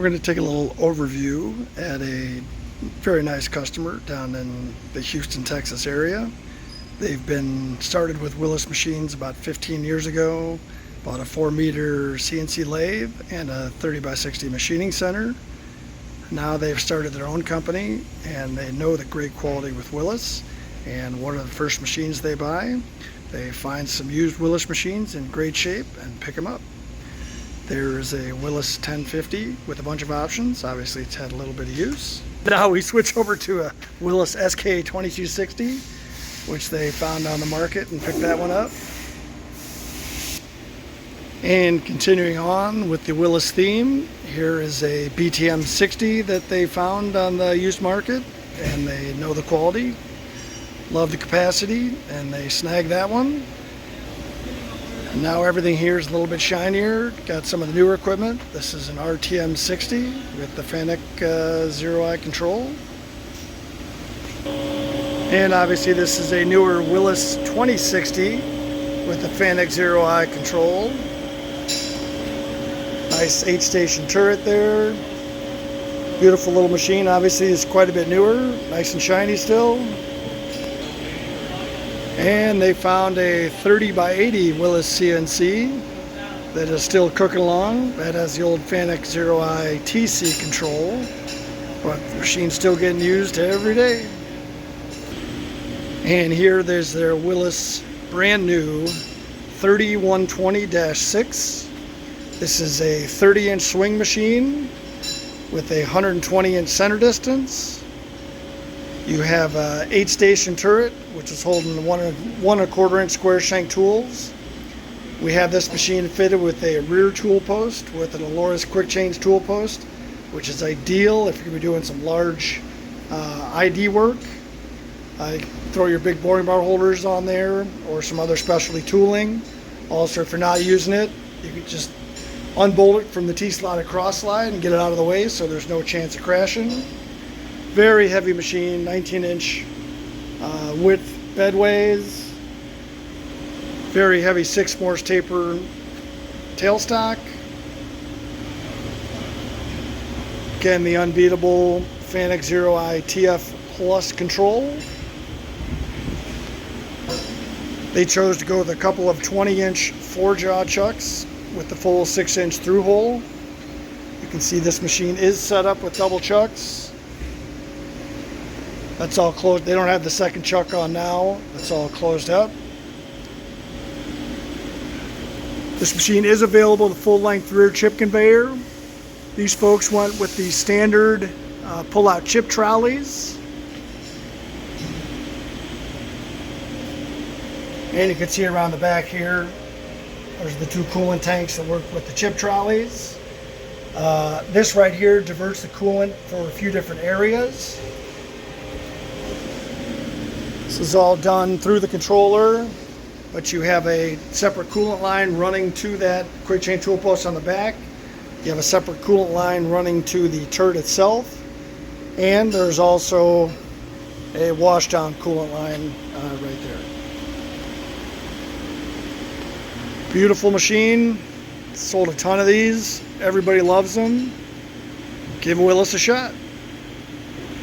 We're going to take a little overview at a very nice customer down in the Houston, Texas area. They've been started with Willis machines about 15 years ago, bought a 4-meter CNC lathe and a 30x60 machining center. Now they've started their own company and they know the great quality with Willis, and one of the first machines they buy, they find some used Willis machines in great shape and pick them up. There's a Willis 1050 with a bunch of options. Obviously it's had a little bit of use. Now we switch over to a Willis SK 2260, which they found on the market and picked that one up. And continuing on with the Willis theme, here is a BTM 60 that they found on the used market, and they know the quality, love the capacity, and they snagged that one. And now everything here is a little bit shinier. Got some of the newer equipment. This is an RTM 60 with the Fanuc Zero-Eye Control. And obviously this is a newer Willis 2060 with the Fanuc Zero-Eye Control. Nice 8-station turret there. Beautiful little machine. Obviously it's quite a bit newer. Nice and shiny still. And they found a 30x80 Willis CNC that is still cooking along. That has the old Fanuc Zero-Eye TC control, but the machine's still getting used every day. And here there's their Willis brand new 3120-6. This is a 30-inch swing machine with a 120-inch center distance. You have an 8-station turret, which is holding 1 1/4-inch square shank tools. We have this machine fitted with a rear tool post with an Aloris quick change tool post, which is ideal if you're going to be doing some large ID work. Throw your big boring bar holders on there or some other specialty tooling. Also, if you're not using it, you can just unbolt it from the T-slot and cross slide and get it out of the way so there's no chance of crashing. Very heavy machine, 19-inch width bedways. Very heavy 6-Morse taper tailstock. Again, the unbeatable Fanuc Zero-Eye TF Plus control. They chose to go with a couple of 20-inch 4-jaw chucks with the full 6-inch through hole. You can see this machine is set up with double chucks. That's all closed. They don't have the second chuck on now. That's all closed up. This machine is available with a full-length rear chip conveyor. These folks went with the standard pull-out chip trolleys. And you can see around the back here, there's the 2 coolant tanks that work with the chip trolleys. This right here diverts the coolant for a few different areas. This is all done through the controller, but you have a separate coolant line running to that quick change tool post on the back. You have a separate coolant line running to the turret itself, and there's also a washdown coolant line right there. Beautiful machine. Sold a ton of these. Everybody loves them. Give Willis a shot.